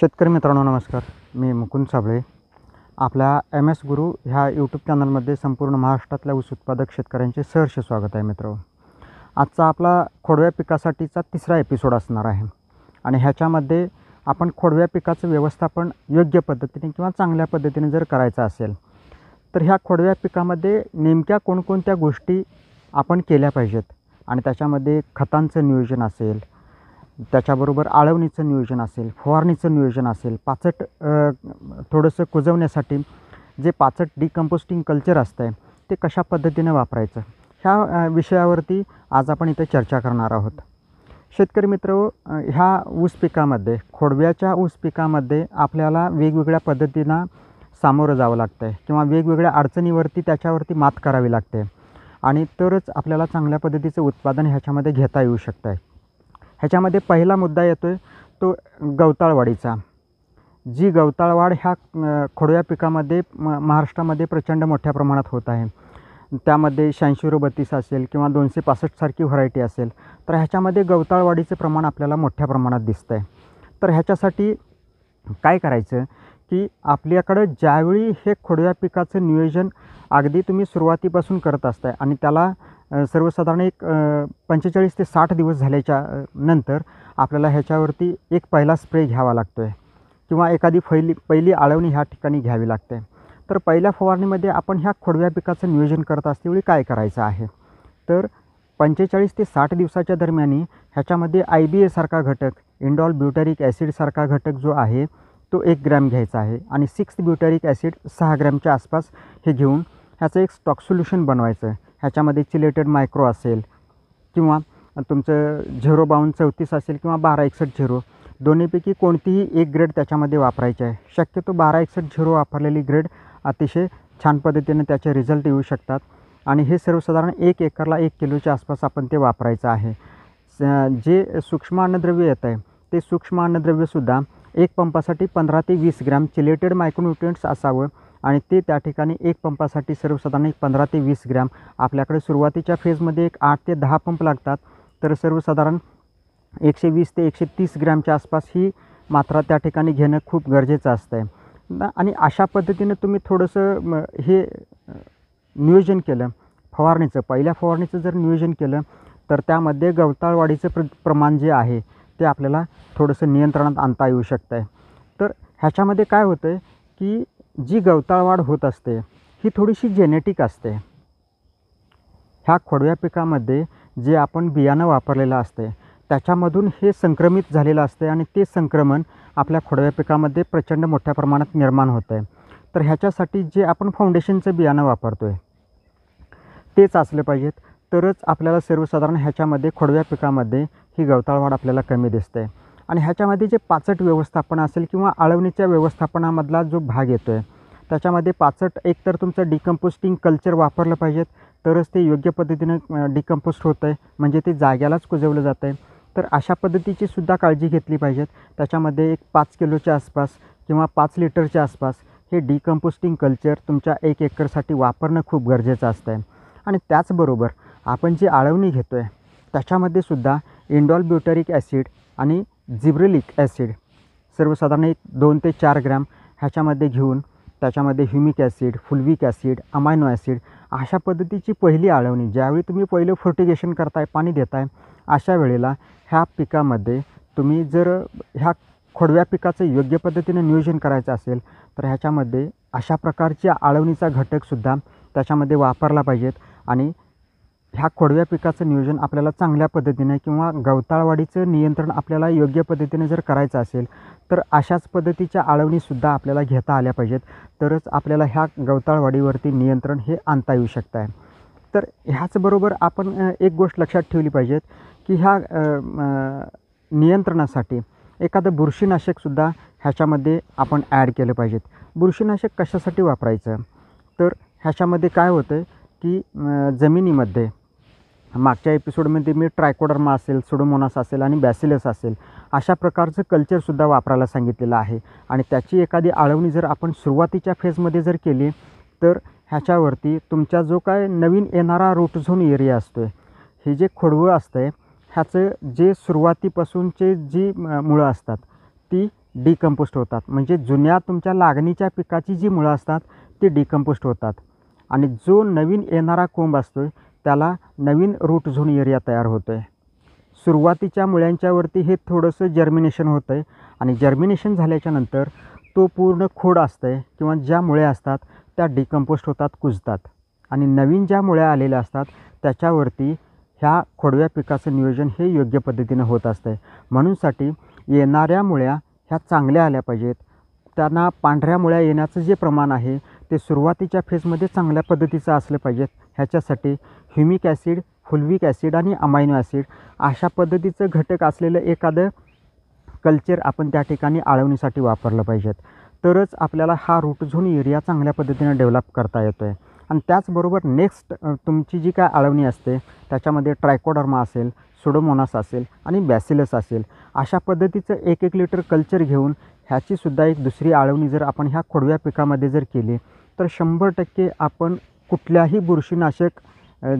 शेतकरी मित्रांनो नमस्कार. मी मुकुंद साबळे. आपल्या एम एस गुरु ह्या यूट्यूब चॅनलमध्ये संपूर्ण महाराष्ट्रातल्या ऊस उत्पादक शेतकऱ्यांचे सहर्ष स्वागत आहे मित्र. आजचा आपला खोडव्या पिकासाठीचा तिसरा एपिसोड असणार आहे आणि ह्याच्यामध्ये आपण खोडव्या पिकाचं व्यवस्थापन योग्य पद्धतीने किंवा चांगल्या पद्धतीने जर करायचं असेल तर ह्या खोडव्या पिकामध्ये नेमक्या कोणकोणत्या गोष्टी आपण केल्या पाहिजेत आणि त्याच्यामध्ये खतांचं नियोजन असेल, त्याच्याबरोबर आळवणीचं नियोजन असेल, फवारणीचं नियोजन असेल, पाचट थोडंसं कुजवण्यासाठी जे पाचट डिकम्पोस्टिंग कल्चर असतं आहे ते कशा पद्धतीने वापरायचं ह्या विषयावरती आज आपण इथे चर्चा करणार आहोत. शेतकरी मित्र, ह्या ऊस पिकामध्ये खोडव्याच्या ऊस पिकामध्ये आपल्याला वेगवेगळ्या पद्धतीनं सामोरं जावं लागतं आहे किंवा वेगवेगळ्या अडचणीवरती त्याच्यावरती मात करावी लागते आणि तरच आपल्याला चांगल्या पद्धतीचं उत्पादन ह्याच्यामध्ये घेता येऊ शकतं आहे. ह्याच्यामध्ये पहिला मुद्दा येतो आहे तो गवताळवाढीचा. जी गवताळवाढ ह्या खोडव्या पिकामध्ये महाराष्ट्रामध्ये प्रचंड मोठ्या प्रमाणात होत आहे. त्यामध्ये 8632 असेल किंवा 265 सारखी व्हरायटी असेल तर ह्याच्यामध्ये गवताळवाढीचं प्रमाण आपल्याला मोठ्या प्रमाणात दिसतं आहे. तर ह्याच्यासाठी काय करायचं की आपल्याकडं ज्यावेळी हे खोडव्या पिकाचं नियोजन अगदी तुम्ही सुरुवातीपासून करत असताय आणि त्याला सर्वसाधारण एक 45 ते 60 दिवस झाल्याच्या नंतर आपल्याला ह्याच्यावरती एक पहिला स्प्रे घ्यावा लागतो आहे किंवा एखादी पहिली आळवणी ह्या ठिकाणी घ्यावी लागते. तर पहिल्या फवारणीमध्ये आपण ह्या खोडव्या पिकाचं नियोजन करत असतेवेळी काय करायचं आहे तर 45 ते 60 दिवसाच्या दरम्यान ह्याच्यामध्ये IBA सारखा घटक, इंडॉल ब्युटॅरिक ॲसिडसारखा घटक जो आहे तो 1 ग्रॅम घ्यायचा आहे आणि 6 ब्युटॅरिक ॲसिड 6 ग्रॅमच्या आसपास हे घेऊन ह्याचं एक स्टॉक सोल्युशन बनवायचं. ह्याच्यामध्ये चिलेटेड मायक्रो असेल किंवा तुमचं 05234 असेल किंवा 1261 दोन्हीपैकी कोणतीही एक ग्रेड त्याच्यामध्ये वापरायची आहे. शक्यतो 1261 वापरलेली ग्रेड अतिशय छान पद्धतीने त्याचे रिझल्ट येऊ शकतात आणि हे सर्वसाधारण 1 एकरला 1 किलोच्या आसपास आपण ते वापरायचं आहे. जे सूक्ष्म अन्नद्रव्य येत आहे ते सूक्ष्म अन्नद्रव्यसुद्धा एक पंपासाठी 15 ते 20 ग्रॅम चिलेटेड मायक्रोन्यूट्रिएंट्स असावं आणि ते त्या ठिकाणी एक पंपासाठी सर्वसाधारण एक 15 ते 20 ग्रॅम. आपल्याकडे सुरुवातीच्या फेजमध्ये एक 8 ते 10 पंप लागतात तर सर्वसाधारण 120 ते 130 ग्रॅमच्या आसपास ही मात्रा त्या ठिकाणी घेणं खूप गरजेचं असतं आहे. आणि अशा पद्धतीनं तुम्ही थोडंसं हे नियोजन केलं फवारणीचं, पहिल्या फवारणीचं जर नियोजन केलं तर त्यामध्ये गवताळवाढीचं प्रमाण जे आहे ते आपल्याला थोडंसं नियंत्रणात आणता येऊ शकतं आहे. तर ह्याच्यामध्ये काय होतं आहे की जी गवताळवाढ होत असते ही थोडीशी जेनेटिक असते. ह्या खोडव्या पिकामध्ये जे आपण बियाणं वापरलेलं असते त्याच्यामधून हे संक्रमित झालेलं असते आणि ते संक्रमण आपल्या खोडव्या पिकामध्ये प्रचंड मोठ्या प्रमाणात निर्माण होतं आहे. तर ह्याच्यासाठी जे आपण फाउंडेशनचं बियाणं वापरतो आहे तेच असलं पाहिजेत तरच आपल्याला सर्वसाधारण ह्याच्यामध्ये खोडव्या पिकामध्ये ही गवताळवाढ आपल्याला कमी दिसते. आणि ह्याच्यामध्ये जे पाचट व्यवस्थापन असेल किंवा आळवणीच्या व्यवस्थापनामधला जो भाग येतो आहे त्याच्यामध्ये पाचट एकतर तुमचं डिकम्पोस्टिंग कल्चर वापरलं पाहिजेत तरच ते योग्य पद्धतीनं डिकम्पोस्ट होतं आहे, म्हणजे ते जाग्यालाच कुजवलं जातं आहे. तर अशा पद्धतीची सुद्धा काळजी घेतली पाहिजेत. त्याच्यामध्ये एक 5 किलोच्या आसपास किंवा 5 लिटरच्या आसपास हे डिकम्पोस्टिंग कल्चर तुमच्या 1 एकरसाठी वापरणं खूप गरजेचं असतं आहे. आणि त्याचबरोबर आपण जी आळवणी घेतो आहे त्याच्यामध्ये सुद्धा इंडॉल ब्युटॅरिक ॲसिड आणि जिब्रेलिक ॲसिड सर्वसाधारण एक 2 ते 4 ग्रॅम ह्याच्यामध्ये घेऊन त्याच्यामध्ये humic acid, fulvic acid, amino acid अशा पद्धतीची पहिली आळवणी ज्यावेळी तुम्ही पहिलं फर्टिगेशन करताय, पाणी देताय, अशा वेळेला ह्या पिकामध्ये तुम्ही जर ह्या खोडव्या पिकाचं योग्य पद्धतीने नियोजन करायचं असेल तर ह्याच्यामध्ये अशा प्रकारच्या आळवणीचा घटकसुद्धा त्याच्यामध्ये वापरला पाहिजेत. आणि ह्या खोडव्या पिकाचं नियोजन आपल्याला चांगल्या पद्धतीने किंवा गवताळवाढीचं नियंत्रण आपल्याला योग्य पद्धतीने जर करायचं असेल तर अशाच पद्धतीच्या आळवणीसुद्धा आपल्याला घेता आल्या पाहिजेत तरच आपल्याला ह्या गवताळवाढीवरती नियंत्रण हे आणता येऊ शकतं आहे. तर ह्याचबरोबर आपण एक गोष्ट लक्षात ठेवली पाहिजेत की ह्या नियंत्रणासाठी एखादं बुरशीनाशकसुद्धा ह्याच्यामध्ये आपण ॲड केलं पाहिजेत. बुरशीनाशक कशासाठी वापरायचं तर ह्याच्यामध्ये काय होतं आहे की जमिनीमध्ये मागच्या एपिसोडमध्ये मी ट्रायकोडर्मा असेल, सुडोमोनास असेल आणि बॅसिलस असेल अशा प्रकारचं कल्चरसुद्धा वापरायला सांगितलेलं आहे. आणि त्याची एखादी आळवणी जर आपण सुरुवातीच्या फेजमध्ये जर केली तर ह्याच्यावरती तुमचा जो काय नवीन येणारा रूट झोन एरिया असतो आहे, हे जे खोडवं असतं आहे ह्याचं जे सुरुवातीपासूनचे जी मुळं असतात ती डिकंपोस्ट होतात. म्हणजे जुन्या तुमच्या लागणीच्या पिकाची जी मुळं असतात ती डिकंपोस्ट होतात आणि जो नवीन येणारा कोंब असतो त्याला नवीन रूट झोन एरिया तयार होतो आहे. सुरुवातीच्या मुळ्यांच्यावरती हे थोडंसं जर्मिनेशन होतं आहे आणि जर्मिनेशन झाल्याच्यानंतर तो पूर्ण खोड असतं आहे किंवा ज्या मुळ्या असतात त्या डिकंपोस्ट होतात, कुजतात आणि नवीन ज्या मुळ्या आलेल्या असतात त्याच्यावरती ह्या खोडव्या पिकाचं नियोजन हे योग्य पद्धतीनं होत असतं आहे. म्हणूनसाठी येणाऱ्या मुळ्या ह्या चांगल्या आल्या पाहिजेत. त्यांना पांढऱ्या मुळ्या येण्याचं जे प्रमाण आहे ते सुरुवातीच्या फेजमध्ये चांगल्या पद्धतीचं असलं पाहिजेत. ह्याच्यासाठी ह्युमिक ॲसिड, फुल्विक ॲसिड आणि अमायनो ॲसिड अशा पद्धतीचं घटक असलेलं एखादं कल्चर आपण त्या ठिकाणी आळवणीसाठी वापरलं पाहिजेत. तरच आपल्याला हा रूट झोन एरिया चांगल्या पद्धतीनं डेव्हलप करता येतो आहे. आणि त्याचबरोबर नेक्स्ट तुमची जी काय आळवणी असते त्याच्यामध्ये ट्रायकोडर्मा असेल, सुडोमोनास असेल आणि बॅसिलस असेल अशा पद्धतीचं 1-1 लिटर कल्चर घेऊन ह्याचीसुद्धा एक दुसरी आळवणी जर आपण ह्या खोडव्या पिकामध्ये जर केली तर 100% आपण कुठल्याही बुरशीनाशक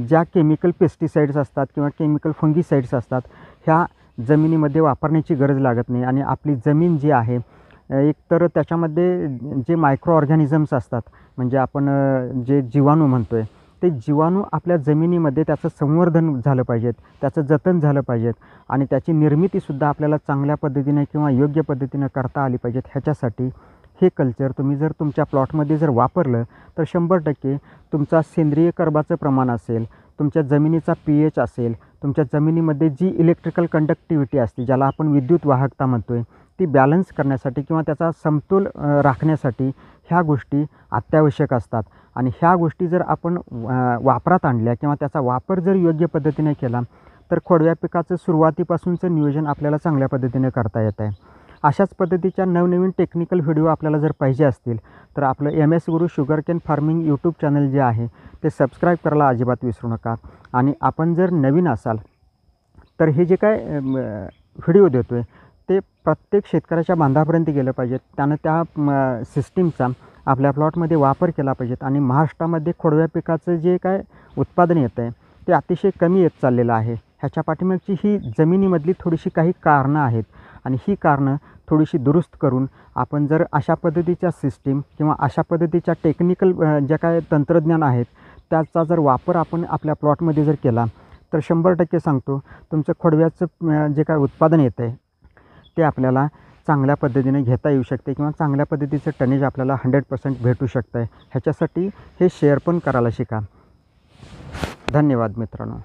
ज्या केमिकल पेस्टिसाइड्स असतात किंवा केमिकल फंगिसाइड्स असतात ह्या जमिनीमध्ये वापरण्याची गरज लागत नाही आणि आपली जमीन जी आहे एकतर त्याच्यामध्ये जे मायक्रो ऑर्गॅनिझम्स असतात म्हणजे आपण जे जीवाणू म्हणतो आहे ते जीवाणू आपल्या जमिनीमध्ये त्याचं संवर्धन झालं पाहिजेत, त्याचं जतन झालं पाहिजेत आणि त्याची निर्मितीसुद्धा आपल्याला चांगल्या पद्धतीने किंवा योग्य पद्धतीनं करता आली पाहिजेत. ह्याच्यासाठी हे कल्चर तुम्ही जर तुमच्या प्लॉटमध्ये जर वापरलं तर 100% तुमचा सेंद्रिय कर्बाचं प्रमाण असेल, तुमच्या जमिनीचा pH असेल, तुमच्या जमिनीमध्ये जी इलेक्ट्रिकल कंडक्टिव्हिटी असते ज्याला आपण विद्युत वाहकता म्हणतो आहे ती बॅलन्स करण्यासाठी किंवा त्याचा समतोल राखण्यासाठी ह्या गोष्टी अत्यावश्यक असतात. आणि ह्या गोष्टी जर आपण वापरात आणल्या किंवा त्याचा वापर जर योग्य पद्धतीने केला तर खोडव्या पिकाचं सुरुवातीपासूनचं नियोजन आपल्याला चांगल्या पद्धतीने करता येत आहे. अशाच पद्धतीच्या नवनवीन टेक्निकल व्हिडिओ आपल्याला जर पाहिजे असतील तर आपलं MS गुरु शुगरकेन फार्मिंग यूट्यूब चॅनल जे आहे ते सबस्क्राईब करायला अजिबात विसरू नका. आणि आपण जर नवीन असाल तर हे जे काय व्हिडिओ देतो आहे ते प्रत्येक शेतकऱ्याच्या बांधापर्यंत गेलं पाहिजेत. त्यानं त्या सिस्टीमचा आपल्या प्लॉटमध्ये वापर केला पाहिजेत. आणि महाराष्ट्रामध्ये खोडव्या पिकाचं जे काय उत्पादन येतं आहे ते अतिशय कमी येत चाललेलं आहे. ह्याच्या पाठीमागची ही जमिनीमधली थोडीशी काही कारणं आहेत आणि ही कारणं थोडीशी दुरुस्त करून आपण जर अशा पद्धतीच्या सिस्टीम किंवा अशा पद्धतीच्या टेक्निकल ज्या काय तंत्रज्ञान आहेत त्याचा जर वापर आपण आपल्या प्लॉटमध्ये जर केला तर 100% सांगतो तुमचं खोडव्याचं जे काय उत्पादन येतं आहे ते आपल्याला चांगल्या पद्धतीने घेता येऊ शकते किंवा चांगल्या पद्धतीचं टनेज आपल्याला 100% भेटू शकतं आहे. ह्याच्यासाठी हे शेअर पण करायला शिका. धन्यवाद मित्रांनो.